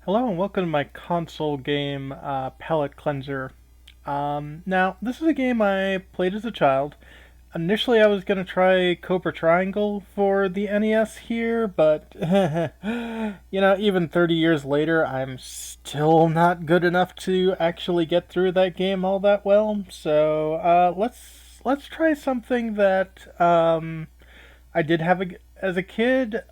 Hello and welcome to my console game, Palette Cleanser. Now, this is a game I played as a child. Initially, I was going to try Cobra Triangle for the NES here, but, even 30 years later, I'm still not good enough to actually get through that game all that well. So, let's try something that, I did have as a kid.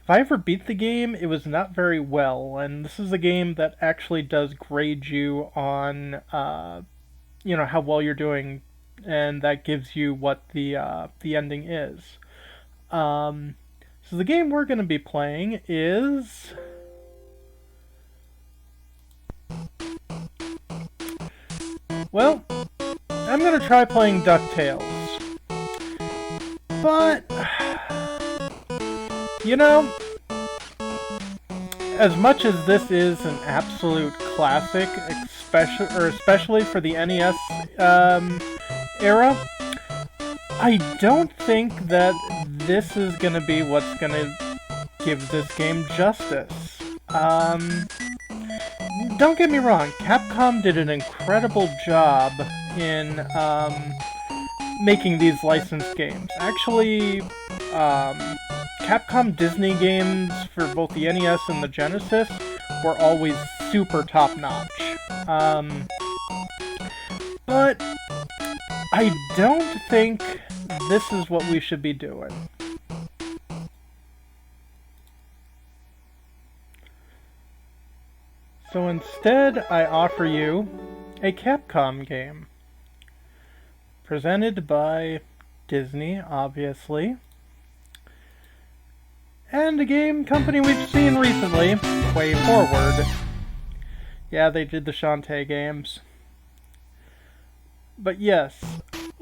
If I ever beat the game, it was not very well, and this is a game that actually does grade you on, how well you're doing, and that gives you what the ending is. So the game we're going to be playing is well, I'm going to try playing Ducktales, but you know, as much as this is an absolute classic, especially for the NES era, I don't think that this is going to be what's going to give this game justice. Don't get me wrong, Capcom did an incredible job in making these licensed games. Actually, Capcom Disney games for both the NES and the Genesis were always super top-notch. But I don't think this is what we should be doing. So instead, I offer you a Capcom game. Presented by Disney, obviously. And a game company we've seen recently, Way Forward. Yeah, they did the Shantae games. But yes,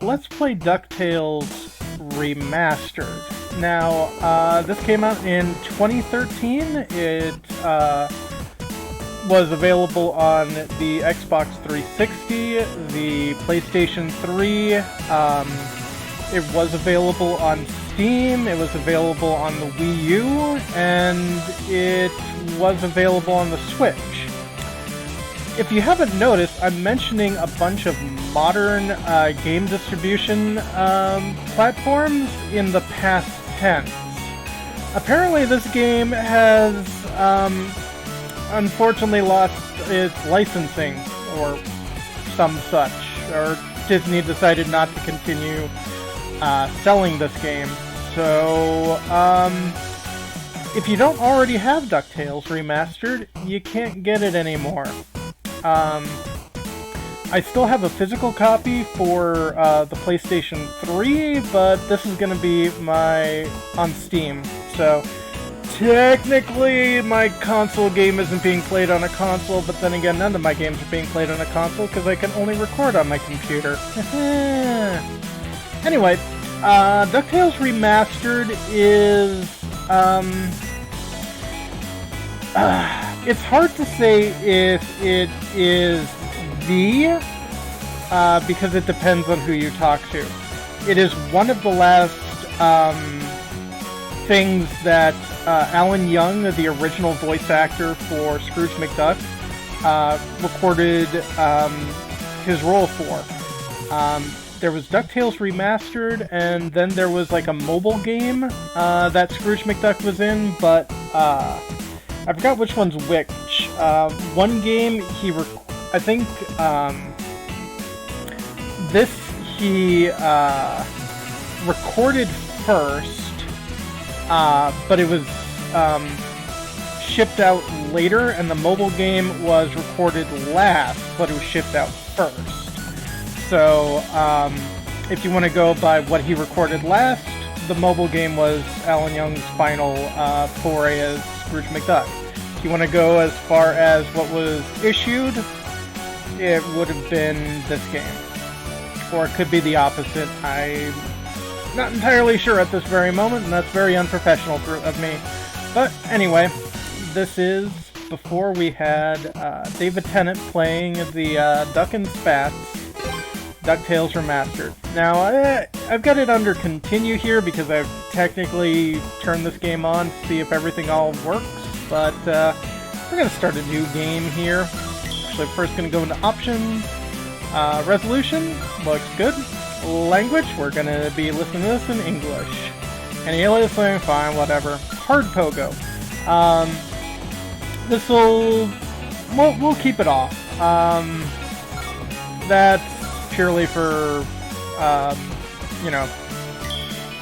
let's play DuckTales Remastered. Now, this came out in 2013. It was available on the Xbox 360, the PlayStation 3. It was available on Steam, it was available on the Wii U, and it was available on the Switch. If you haven't noticed, I'm mentioning a bunch of modern game distribution platforms in the past tense. Apparently this game has unfortunately lost its licensing or some such, or Disney decided not to continue selling this game. So, if you don't already have DuckTales Remastered, you can't get it anymore. I still have a physical copy for the PlayStation 3, but this is going to be on Steam. So, technically, my console game isn't being played on a console, but then again, none of my games are being played on a console because I can only record on my computer. Anyway, DuckTales Remastered is, it's hard to say if it is because it depends on who you talk to. It is one of the last, things that, Alan Young, the original voice actor for Scrooge McDuck, recorded, his role for. There was DuckTales Remastered, and then there was like a mobile game that Scrooge McDuck was in, but I forgot which one's which. One game I think this he recorded first, but it was shipped out later, and the mobile game was recorded last, but it was shipped out first. So, if you want to go by what he recorded last, the mobile game was Alan Young's final foray as Scrooge McDuck. If you want to go as far as what was issued, it would have been this game. Or it could be the opposite. I'm not entirely sure at this very moment, and that's very unprofessional of me. But anyway, this is before we had David Tennant playing the Duck and Spats DuckTales Remastered. Now, I've got it under continue here because I've technically turned this game on to see if everything all works. But we're going to start a new game here. Actually, first going to go into options. Resolution, looks good. Language, we're going to be listening to this in English. Any listening, fine, whatever. Hard pogo. We'll keep it off. That's purely for, you know,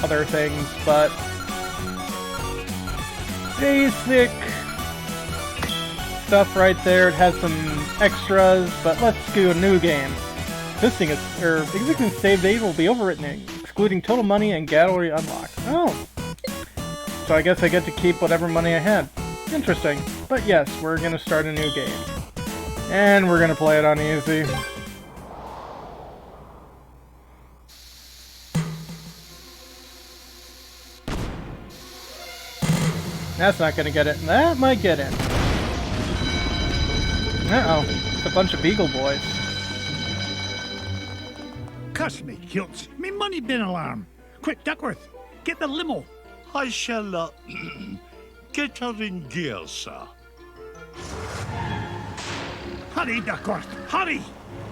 other things, but basic stuff right there. It has some extras, but let's do a new game. Existing save date will be overwritten, excluding total money and gallery unlocked. Oh. So I guess I get to keep whatever money I had. Interesting. But yes, we're going to start a new game. And we're going to play it on easy. That's not going to get it. That might get in. Uh-oh. It's a bunch of beagle boys. Cuss me, kilts. Me money bin alarm. Quick, Duckworth. Get the limo. I shall, get her in gear, sir. Hurry, Duckworth. Hurry!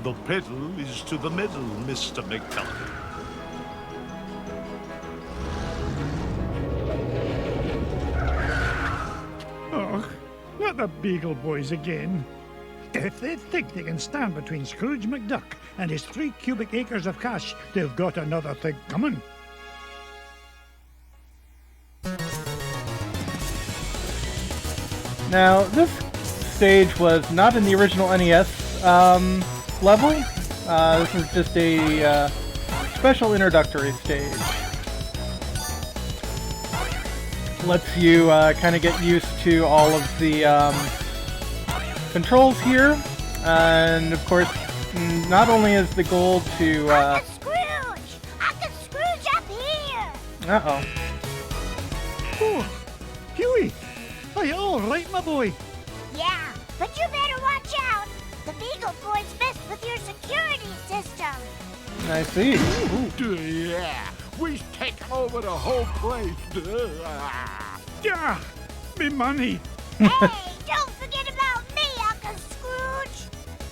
The pedal is to the middle, Mr. McDuck. Oh, not the beagle boys again. If they think they can stand between Scrooge McDuck and his 3 cubic acres of cash, they've got another thing coming. Now, this stage was not in the original NES level. This is just a special introductory stage. Lets you kind of get used to all of the controls here, and of course, not only is the goal to Uncle Scrooge! Uncle Scrooge up here! Uh-oh. Oh, Huey! Are you all right, my boy? Yeah, but you better watch out! The Beagle Boys messed with your security system! I see. Yeah, we've taken over the whole place. Yeah, me money. Hey, don't forget about me, Uncle Scrooge!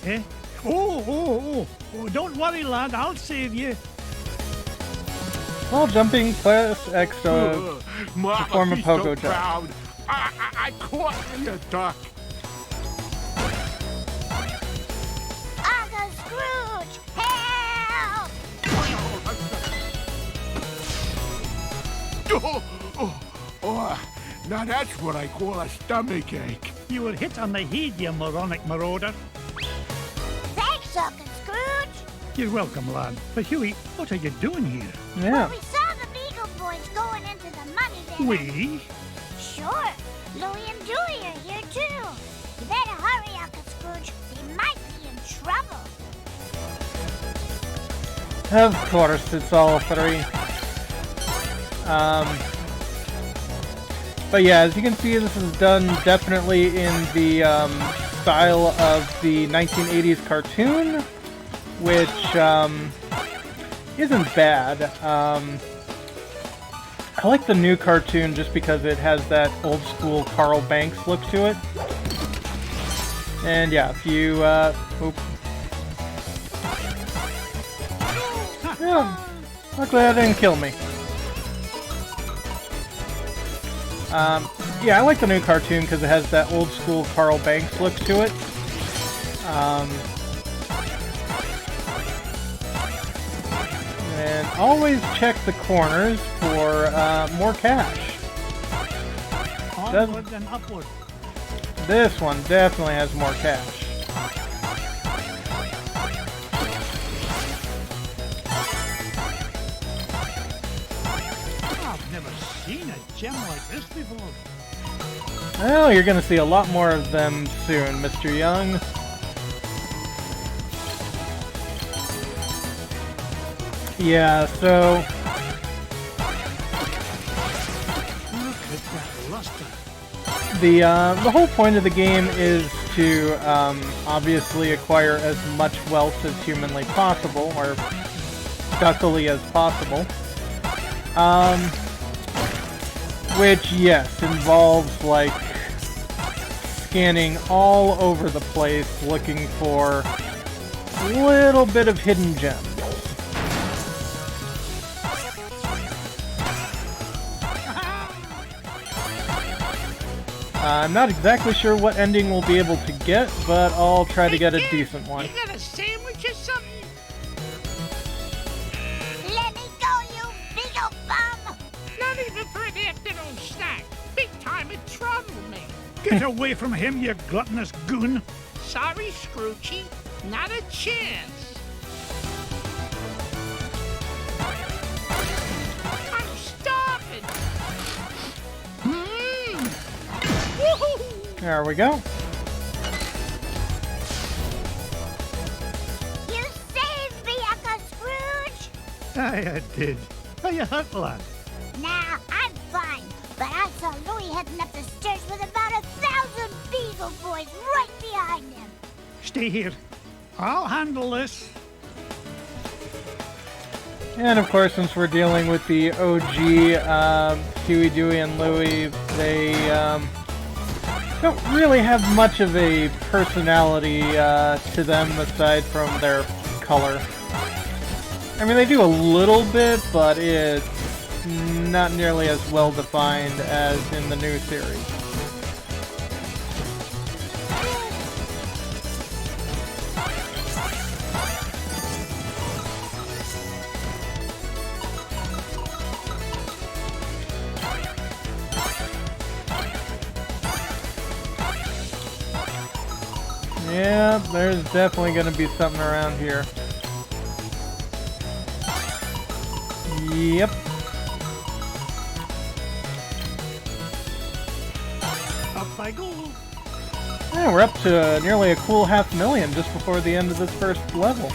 Eh? Oh, don't worry, lad, I'll save you. While jumping, press X to perform a pogo jump. Proud. I caught me a duck. Uncle Scrooge, help! Oh, now that's what I call a stomach ache. You were hit on the head, you moronic marauder. Thanks, Uncle Scrooge! You're welcome, lad. But Huey, what are you doing here? Yeah. We saw the Beagle Boys going into the money bin. We? Sure. Louie and Dewey are here, too. You better hurry, Uncle Scrooge. They might be in trouble. Of course, it's all 3. But yeah, as you can see, this is done definitely in the style of the 1980s cartoon, which isn't bad. I like the new cartoon just because it has that old school Carl Banks look to it. And yeah, if you yeah, luckily that didn't kill me. Yeah, I like the new cartoon because it has that old school Carl Banks look to it. And always check the corners for more cash. Onward and upward. This one definitely has more cash. I've never seen a gem like this before. Well, you're going to see a lot more of them soon, Mr. Young. Yeah, so Look at that luster. the whole point of the game is to obviously acquire as much wealth as humanly possible, or duckily as possible. Which, yes, involves like scanning all over the place looking for a little bit of hidden gems. I'm not exactly sure what ending we'll be able to get, but I'll try to get a decent one. You got a sandwich or something? Let me go, you beagle bum! Not even for an afternoon snack. Big time in trouble, man. Get away from him, you gluttonous goon. Sorry, Scroochy. Not a chance. I'm starving. Woohoo! There we go. You saved me, Uncle Scrooge! Aye, I did. How you hurt, lad? Nah, I'm fine. But I saw Louie heading up the stairs with about 1,000 beagle boys right behind him. Stay here. I'll handle this. And of course, since we're dealing with the OG Huey, Dewey, and Louie, they don't really have much of a personality to them aside from their color. I mean, they do a little bit, but it's not nearly as well defined as in the new series. Yeah, there's definitely going to be something around here. Yep. Up I go. Yeah, we're up to nearly a cool 500,000 just before the end of this first level.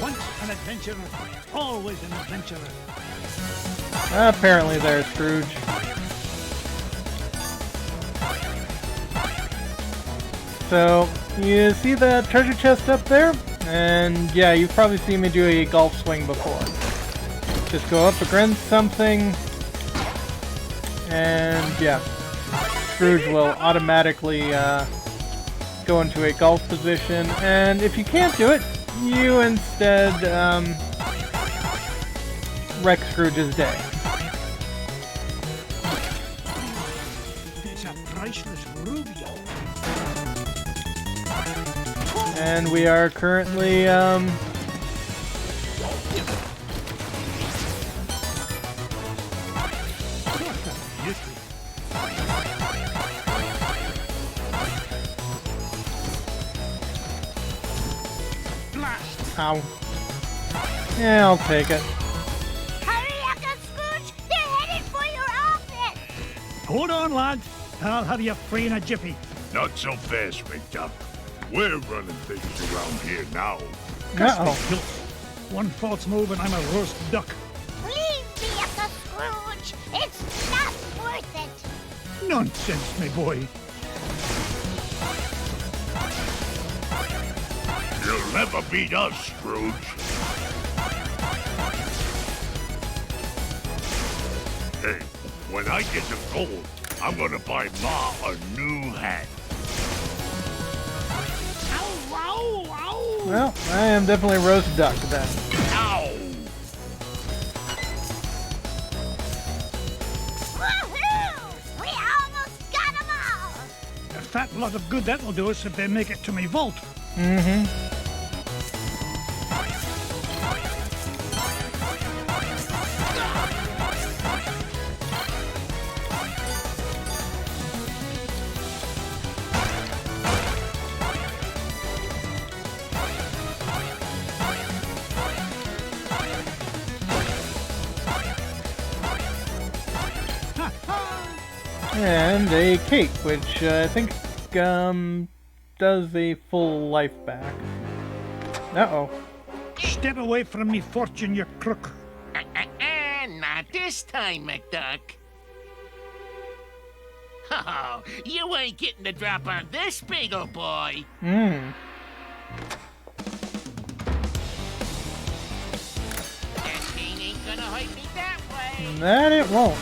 Once an adventurer, always an adventurer. Apparently there's Scrooge. So, you see the treasure chest up there? And yeah, you've probably seen me do a golf swing before. Just go up against something, and yeah, Scrooge will automatically go into a golf position, and if you can't do it, you instead wreck Scrooge's day. It's a priceless ruby. And we are currently ow. Yeah, I'll take it. Hurry, Uncle Scrooge! They're headed for your office! Hold on, lad. I'll have you free in a jiffy. Not so fast, McDuck. We're running things around here now. Uh-oh. One false move and I'm a roast duck. Leave me, Uncle Scrooge! It's not worth it! Nonsense, my boy. You'll never beat us, Scrooge. Hey, when I get the gold, I'm gonna buy Ma a new hat. Ow, ow, ow. Well, I am definitely roast duck then. Ow! Woohoo! We almost got them all! A fat lot of good that'll do us if they make it to me vault. Mm-hmm. And a cake, which I think does a full life back. Uh-oh. Step away from me, fortune, you crook. Not this time, McDuck. Oh, you ain't getting the drop on this beagle boy. hurt me that way. That it won't.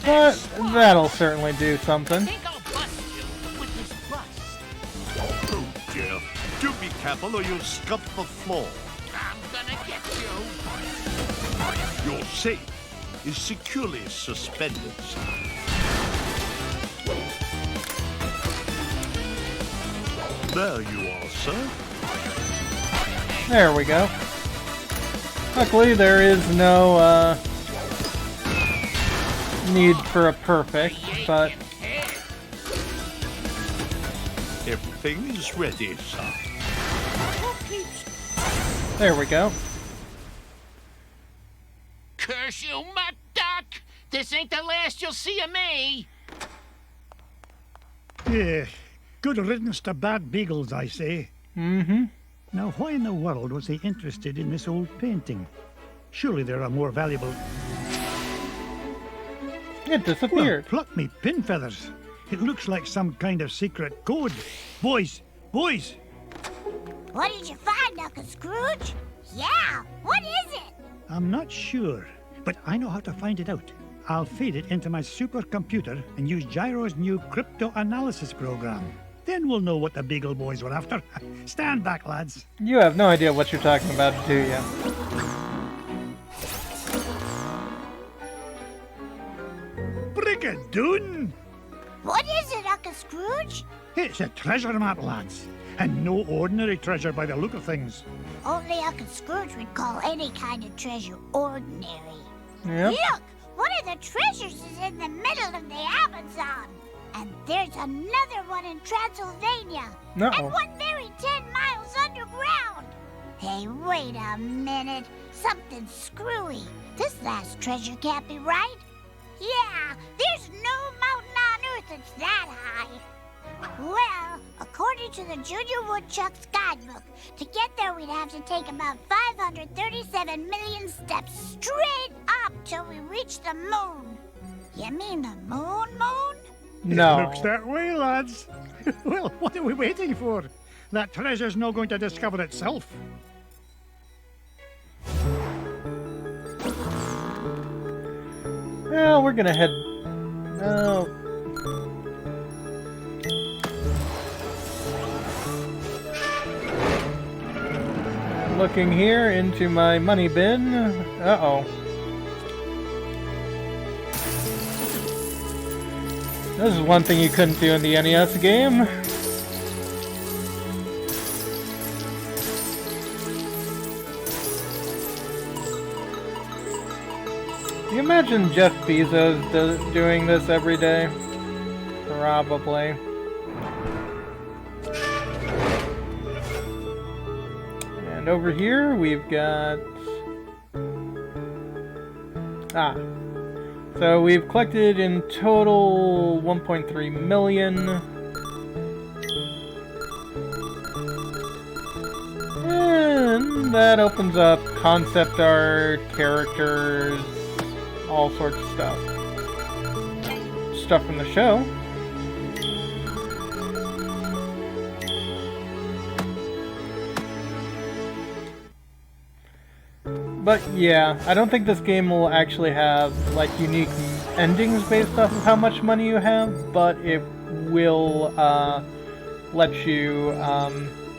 But that'll certainly do something. I think I'll bust you with this bust. Oh dear. Do be careful or you'll scub the floor. I'm gonna get you. Your safe is securely suspended, sir. There you are, sir. There we go. Luckily, there is no need for a perfect, but Everything is ready, sir. there we go. Curse you, McDuck! This ain't the last you'll see of me. Yeah, good riddance to bad beagles, I say. Mm-hmm. Now, why in the world was he interested in this old painting? Surely there are more valuable... It Well, disappeared. pluck me pin feathers. It looks like some kind of secret code. Boys! Boys! What did you find, Uncle Scrooge? Yeah, what is it? I'm not sure, but I know how to find it out. I'll feed it into my supercomputer and use Gyro's new crypto-analysis program. Then we'll know what the Beagle Boys were after. Stand back, lads. You have no idea what you're talking about, do you? Brigadoon! What is it, Uncle Scrooge? It's a treasure map, lads. And no ordinary treasure by the look of things. Only Uncle Scrooge would call any kind of treasure ordinary. Yep. Look! One of the treasures is in the middle of the Amazon. And there's another one in Transylvania. Uh-oh. And one buried 10 miles underground. Hey, wait a minute. Something's screwy. This last treasure can't be right. Yeah, there's no mountain on Earth that's that high. Well, according to the Junior Woodchuck's guidebook, to get there we'd have to take about 537 million steps straight up till we reach the moon. You mean the moon? No. It looks that way, lads. Well, what are we waiting for? That treasure's not going to discover itself. Well, we're gonna head... Oh. Looking here into my money bin. Uh-oh. This is one thing you couldn't do in the NES game. Can you imagine Jeff Bezos doing this every day? Probably. And over here we've got... So we've collected in total 1.3 million. And that opens up concept art, characters, all sorts of stuff. Stuff from the show. But yeah, I don't think this game will actually have like unique endings based off of how much money you have, but it will let you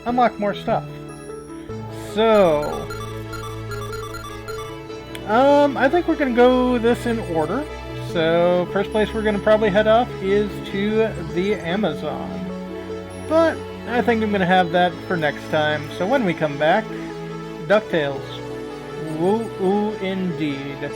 unlock more stuff. So, I think we're gonna go this in order. So, first place we're gonna probably head off is to the Amazon. But I think I'm gonna have that for next time. So when we come back, DuckTales. Woo-oo indeed.